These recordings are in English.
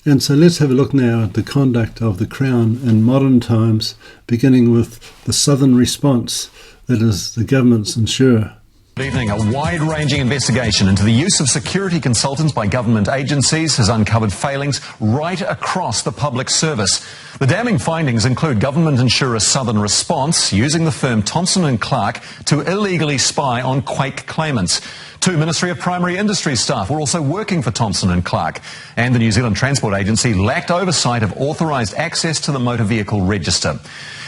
And so let's have a look now at the conduct of the Crown in modern times, beginning with the Southern Response, that is the government's insurer. Good evening. A wide-ranging investigation into the use of security consultants by government agencies has uncovered failings right across the public service. The damning findings include government insurer Southern Response using the firm Thomson and Clark to illegally spy on quake claimants. 2 Ministry of Primary Industries staff were also working for Thomson and Clark, and the New Zealand Transport Agency lacked oversight of authorised access to the motor vehicle register.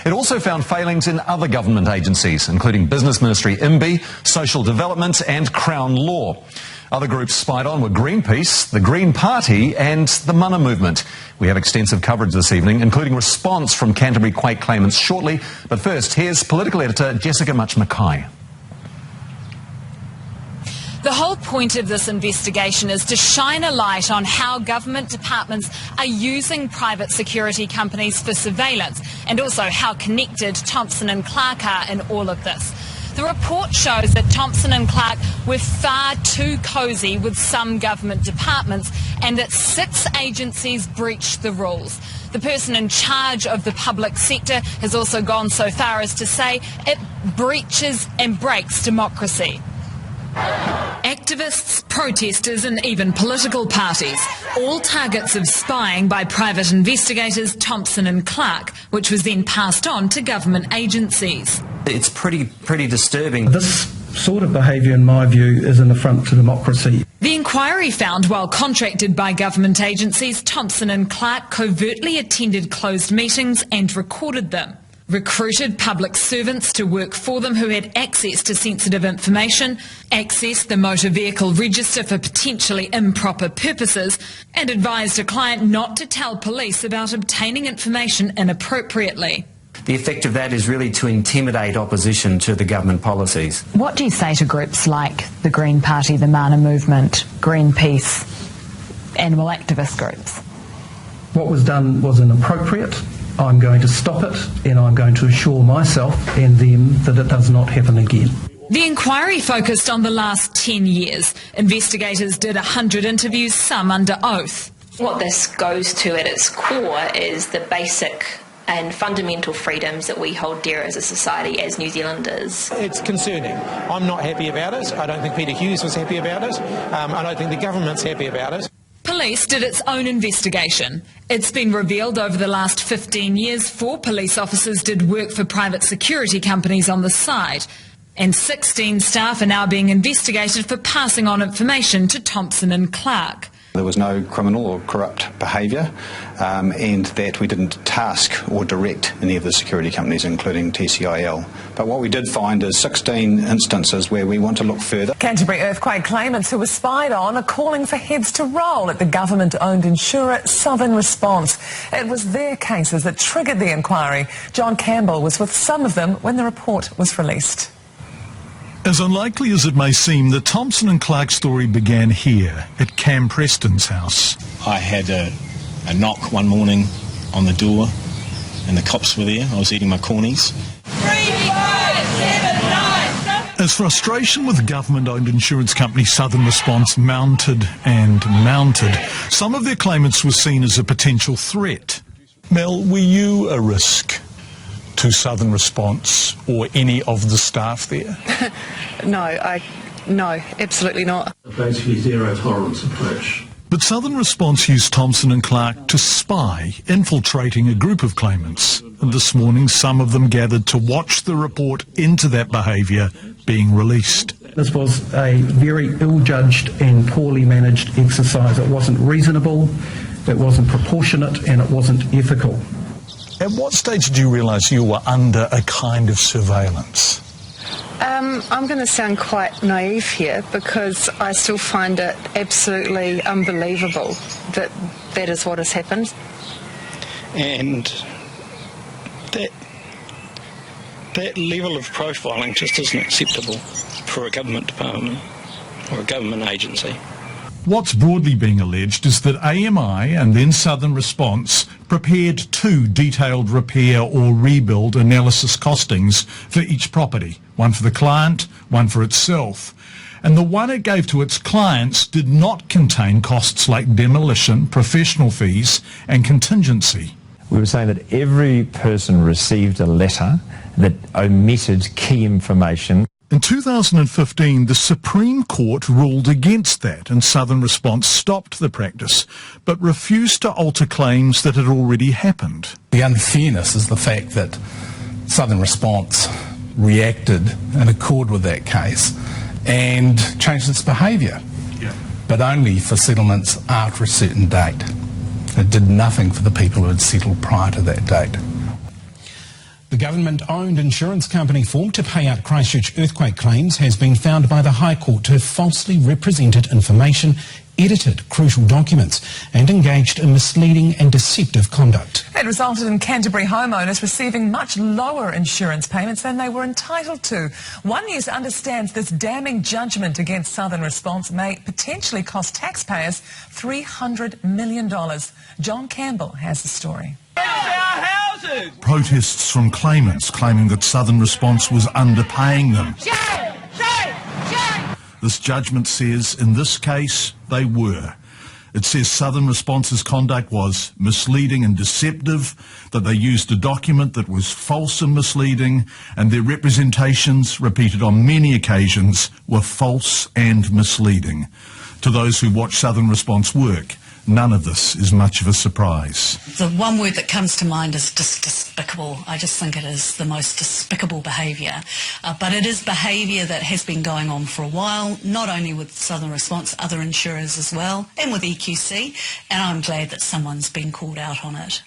It also found failings in other government agencies, including Business Ministry IMBI, Social Development and Crown Law. Other groups spied on were Greenpeace, the Green Party and the Mana Movement. We have extensive coverage this evening, including response from Canterbury quake claimants shortly. But first, here's political editor Jessica Much-Mackay. The whole point of this investigation is to shine a light on how government departments are using private security companies for surveillance, and also how connected Thomson and Clark are in all of this. The report shows that Thomson and Clark were far too cosy with some government departments, and that 6 agencies breached the rules. The person in charge of the public sector has also gone so far as to say it breaches and breaks democracy. Activists, protesters and even political parties, all targets of spying by private investigators Thomson and Clark, which was then passed on to government agencies. It's pretty disturbing. This sort of behaviour, in my view, is an affront to democracy. The inquiry found while contracted by government agencies, Thomson and Clark covertly attended closed meetings and recorded them. Recruited public servants to work for them who had access to sensitive information, accessed the motor vehicle register for potentially improper purposes, and advised a client not to tell police about obtaining information inappropriately. The effect of that is really to intimidate opposition to the government policies. What do you say to groups like the Green Party, the Mana Movement, Greenpeace, animal activist groups? What was done was inappropriate. I'm going to stop it, and I'm going to assure myself and them that it does not happen again. The inquiry focused on the last 10 years. Investigators did 100 interviews, some under oath. What this goes to at its core is the basic and fundamental freedoms that we hold dear as a society, as New Zealanders. It's concerning. I'm not happy about it. I don't think Peter Hughes was happy about it. I don't think the government's happy about it. Police did its own investigation. It's been revealed over the last 15 years 4 police officers did work for private security companies on the side, and 16 staff are now being investigated for passing on information to Thomson and Clark. There was no criminal or corrupt behaviour, and that we didn't task or direct any of the security companies, including TCIL. But what we did find is 16 instances where we want to look further. Canterbury Earthquake claimants who were spied on are calling for heads to roll at the government-owned insurer Southern Response. It was their cases that triggered the inquiry. John Campbell was with some of them when the report was released. As unlikely as it may seem, the Thomson and Clark story began here at Cam Preston's house. I had a knock one morning on the door and the cops were there. I was eating my cornies. 3, 5, 7, 9. As frustration with government-owned insurance company Southern Response mounted and mounted, some of their claimants were seen as a potential threat. Mel, were you a risk to Southern Response or any of the staff there? No, absolutely not. Basically zero tolerance approach. But Southern Response used Thomson and Clark to spy, infiltrating a group of claimants. And this morning some of them gathered to watch the report into that behaviour being released. This was a very ill-judged and poorly managed exercise. It wasn't reasonable, it wasn't proportionate, and it wasn't ethical. At what stage did you realise you were under a kind of surveillance? I'm going to sound quite naive here because I still find it absolutely unbelievable that that is what has happened. And that level of profiling just isn't acceptable for a government department or a government agency. What's broadly being alleged is that AMI and then Southern Response prepared 2 detailed repair or rebuild analysis costings for each property, one for the client, one for itself. and the one it gave to its clients did not contain costs like demolition, professional fees and contingency. We were saying that every person received a letter that omitted key information. In 2015, the Supreme Court ruled against that, and Southern Response stopped the practice, but refused to alter claims that had already happened. The unfairness is the fact that Southern Response reacted in accord with that case and changed its behaviour, but only for settlements after a certain date. It did nothing for the people who had settled prior to that date. The government-owned insurance company formed to pay out Christchurch earthquake claims has been found by the High Court to have falsely represented information, edited crucial documents and engaged in misleading and deceptive conduct. It resulted in Canterbury homeowners receiving much lower insurance payments than they were entitled to. One News understands this damning judgment against Southern Response may potentially cost taxpayers $300 million. John Campbell has the story. Protests from claimants claiming that Southern Response was underpaying them. This judgment says, in this case, they were. It says Southern Response's conduct was misleading and deceptive, that they used a document that was false and misleading, and their representations, repeated on many occasions, were false and misleading. To those who watch Southern Response work, none of this is much of a surprise. The one word that comes to mind is despicable. I just think it is the most despicable behaviour. But it is behaviour that has been going on for a while, not only with Southern Response, other insurers as well, and with EQC, and I'm glad that someone's been called out on it.